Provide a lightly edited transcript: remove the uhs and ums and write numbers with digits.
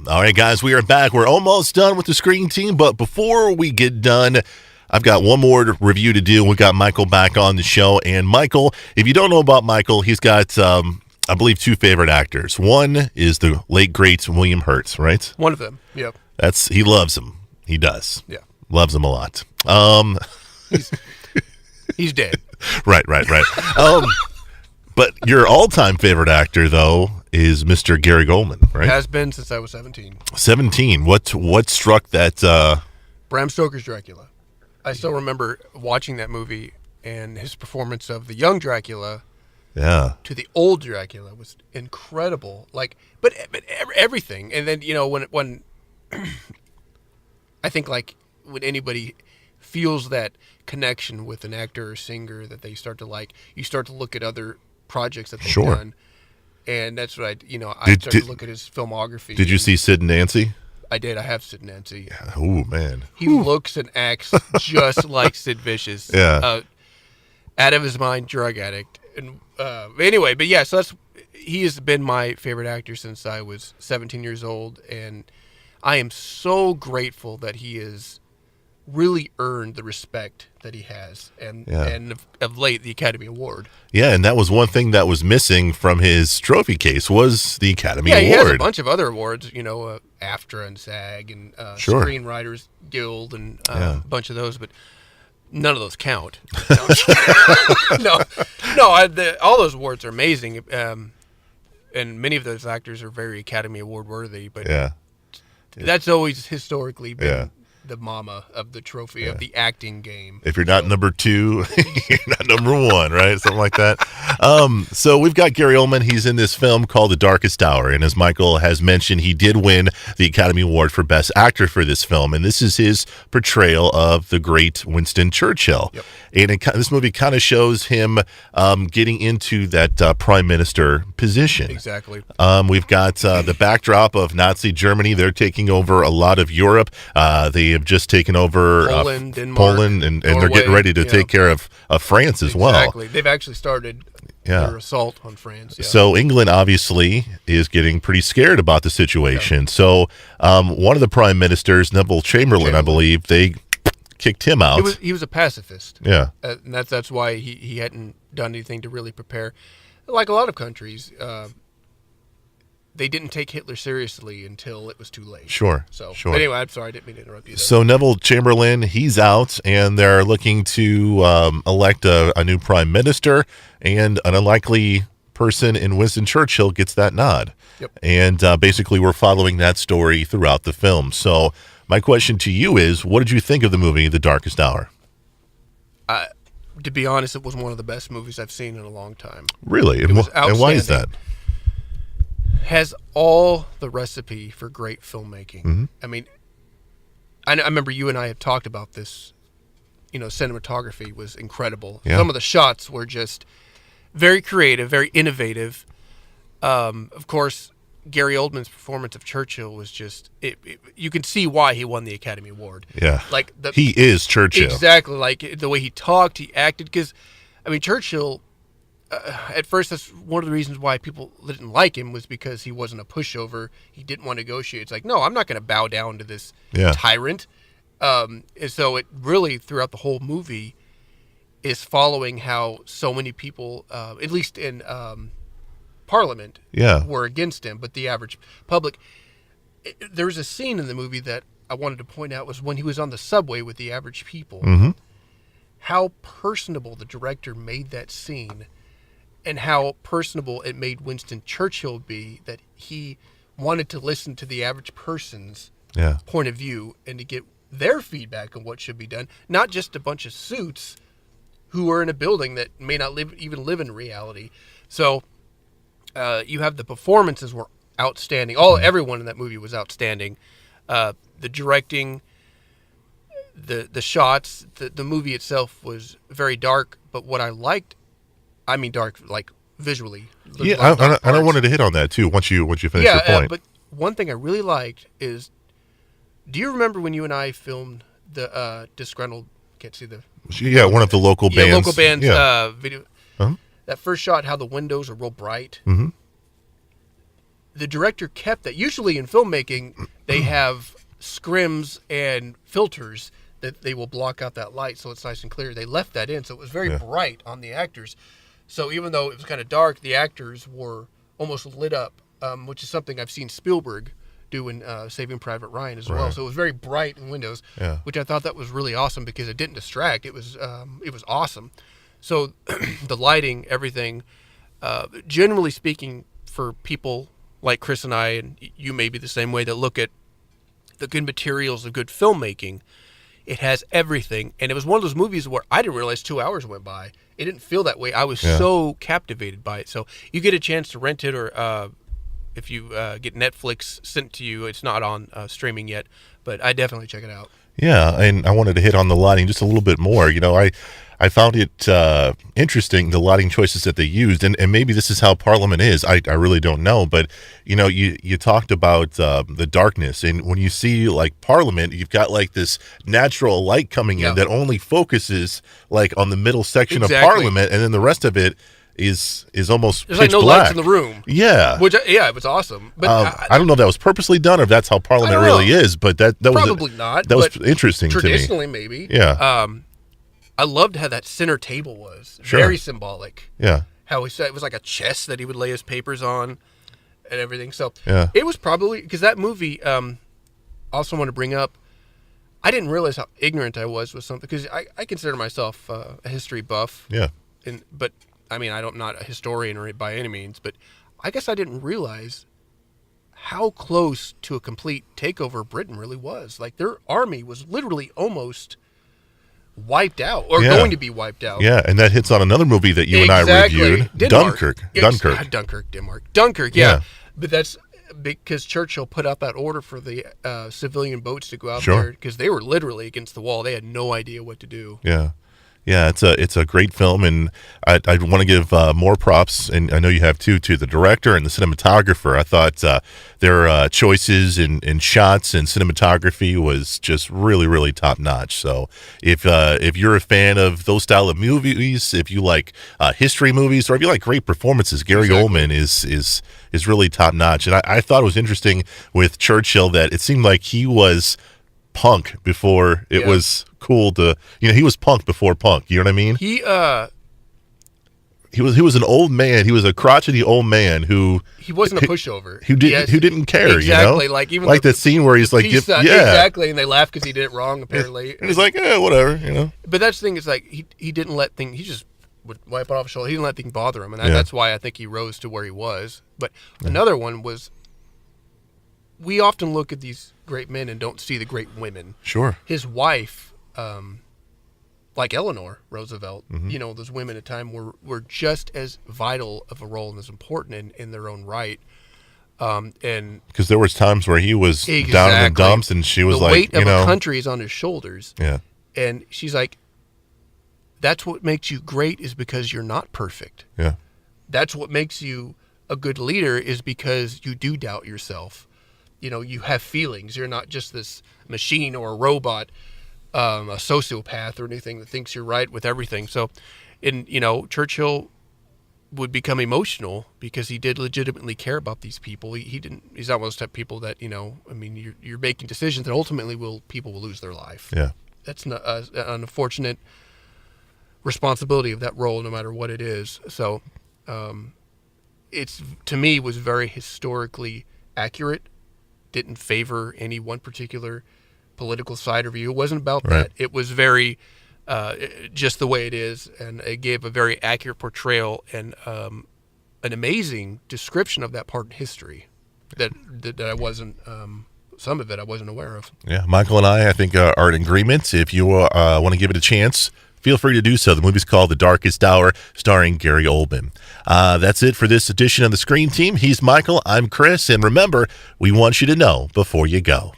All right, guys, we are back. We're almost done with the Screen Team, but before we get done, I've got one more review to do. We got Michael back on the show, and Michael, if you don't know about Michael, he's got, I believe, two favorite actors. One is the late great William Hurt, right? One of them. Yep. He loves him. He does. Yeah. Loves him a lot. He's dead. Right. But your all-time favorite actor, though, is Mr. Gary Oldman, right? Has been since I was 17. 17. What struck that? Bram Stoker's Dracula. I still remember watching that movie and his performance of the young Dracula. Yeah. To the old Dracula was incredible. But everything. And then when I think when anybody feels that connection with an actor or singer that they start to like, you start to look at other projects that they've done, and that's what I started to look at his filmography. Did you see Sid and Nancy? I did. I have Sid and Nancy. Yeah. Oh man, he looks and acts just like Sid Vicious. Yeah, out of his mind, drug addict. And anyway, but yeah, so he has been my favorite actor since I was 17 years old, and I am so grateful that he has really earned the respect that he has, and of late the Academy Award. Yeah, and that was one thing that was missing from his trophy case was the Academy Award. Yeah, he has a bunch of other awards, AFTRA and SAG and Screenwriters Guild and a bunch of those, but none of those count. All those awards are amazing, and many of those actors are very Academy Award worthy. But that's always historically been the mama of the trophy of the acting game. If you're not number 2, you're not number 1, right? Something like that. So we've got Gary Oldman. He's in this film called The Darkest Hour, and as Michael has mentioned, he did win the Academy Award for Best Actor for this film, and this is his portrayal of the great Winston Churchill. Yep. And this movie kind of shows him getting into that prime minister position. Exactly. We've got the backdrop of Nazi Germany. They're taking over a lot of Europe. They have just taken over Poland, Denmark, Poland, and they're getting ready to take care of France as well. Exactly. They've actually started their assault on France. Yeah. So England obviously is getting pretty scared about the situation. Yeah. So one of the prime ministers, Neville Chamberlain, I believe, they kicked him out. He was a pacifist. Yeah. And that's why he hadn't done anything to really prepare. Like a lot of countries, they didn't take Hitler seriously until it was too late. Sure. But anyway, I'm sorry, I didn't mean to interrupt you there. So Neville Chamberlain, he's out, and they're looking to elect a new prime minister, and an unlikely person in Winston Churchill gets that nod. Yep. And basically we're following that story throughout the film. So my question to you is, what did you think of the movie The Darkest Hour? To be honest, it was one of the best movies I've seen in a long time. Really? It was and why is that? Has all the recipe for great filmmaking. Mm-hmm. I mean, I remember you and I had talked about this. Cinematography was incredible. Yeah. Some of the shots were just very creative, very innovative. Of course, Gary Oldman's performance of Churchill was just you can see why he won the Academy Award. Yeah. He is Churchill. Exactly. Like the way he talked, he acted. Because, Churchill, at first, that's one of the reasons why people didn't like him was because he wasn't a pushover. He didn't want to negotiate. It's like, no, I'm not going to bow down to this tyrant. And so it really, throughout the whole movie, is following how so many people, at least in Parliament, were against him, but the average public. There was a scene in the movie that I wanted to point out was when he was on the subway with the average people. Mm-hmm. How personable the director made that scene, and how personable it made Winston Churchill be, that he wanted to listen to the average person's point of view and to get their feedback on what should be done, not just a bunch of suits who are in a building that may not even live in reality. So you have the performances were outstanding. Everyone in that movie was outstanding. The directing, the shots, the movie itself was very dark. But what I liked, dark like visually. Yeah, I wanted to hit on that too. Once you finish your point. But one thing I really liked is, do you remember when you and I filmed the Disgruntled? Can't see the. Yeah, one of the local bands. Local bands video. Uh-huh. That first shot, how the windows are real bright. Mm-hmm. the director kept that. Usually in filmmaking, they have scrims and filters that they will block out that light so it's nice and clear. They left that in, so it was very bright on the actors. So even though it was kind of dark, the actors were almost lit up, which is something I've seen Spielberg do in Saving Private Ryan as well. So it was very bright in windows, which I thought that was really awesome because it didn't distract. It was awesome. So the lighting, everything, generally speaking, for people like Chris and I, and you may be the same way, that look at the good materials of good filmmaking, it has everything. And it was one of those movies where I didn't realize 2 hours went by. It didn't feel that way. I was so captivated by it. So you get a chance to rent it, or if you get Netflix sent to you, it's not on streaming yet, but I definitely check it out. Yeah, and I wanted to hit on the lighting just a little bit more. You know, I found it interesting, the lighting choices that they used, and maybe this is how Parliament is. I really don't know, but you know, you talked about the darkness, and when you see like Parliament, you've got like this natural light coming in that only focuses like on the middle section of Parliament, and then the rest of it is almost there's like no black. lights in the room. Yeah, which it was awesome. But I don't know if that was purposely done or if that's how Parliament really is. But that probably was not. That was interesting to me. Traditionally, maybe. Yeah. I loved how that center table was very symbolic. Yeah. How he said it was like a chest that he would lay his papers on, and everything. So it was probably because that movie. Also, want to bring up. I didn't realize how ignorant I was with something because I consider myself a history buff. Yeah. But I mean, I'm not a historian or by any means, but I guess I didn't realize how close to a complete takeover Britain really was. Like, their army was literally almost wiped out, or going to be wiped out. Yeah, and that hits on another movie that you and I reviewed, Dunkirk. Dunkirk, yeah. But that's because Churchill put out that order for the civilian boats to go out there because they were literally against the wall. They had no idea what to do. Yeah. Yeah, it's a great film, and I want to give more props, and I know you have too, to the director and the cinematographer. I thought their choices in shots and cinematography was just really, really top notch. So if you're a fan of those style of movies, if you like history movies, or if you like great performances, Gary Oldman is really top notch. And I thought it was interesting with Churchill that it seemed like he was punk before it was cool to, he was punk before punk, you know what I mean? He was an old man. He was a crotchety old man who wasn't a pushover. Who didn't care, exactly, like even like that scene where he's like, exactly, and they laugh because he did it wrong apparently. And he's like, whatever, But that's the thing is like he didn't let things. He just would wipe it off his shoulder. He didn't let things bother him, and that's why I think he rose to where he was. But another one was, we often look at these great men and don't see the great women. Sure. His wife, like Eleanor Roosevelt, those women at the time were just as vital of a role and as important in their own right. And because there was times where he was down in the dumps, and she was the weight of a country is on his shoulders. Yeah. And she's like, that's what makes you great, is because you're not perfect. Yeah. That's what makes you a good leader, is because you do doubt yourself. You have feelings. You're not just this machine or a robot, a sociopath or anything that thinks you're right with everything. So, Churchill would become emotional because he did legitimately care about these people. He's not one of those type of people that, you're making decisions that ultimately people will lose their life. Yeah. That's an unfortunate responsibility of that role, no matter what it is. So, it's, to me, was very historically accurate. Didn't favor any one particular political side or view. It wasn't about that. It was very just the way it is, and it gave a very accurate portrayal and an amazing description of that part in history that I wasn't, some of it I wasn't aware of. Yeah, Michael and I think, are in agreement. If you want to give it a chance, feel free to do so. The movie's called The Darkest Hour, starring Gary Oldman. That's it for this edition of the Screen Team. He's Michael, I'm Chris, and remember, we want you to know before you go.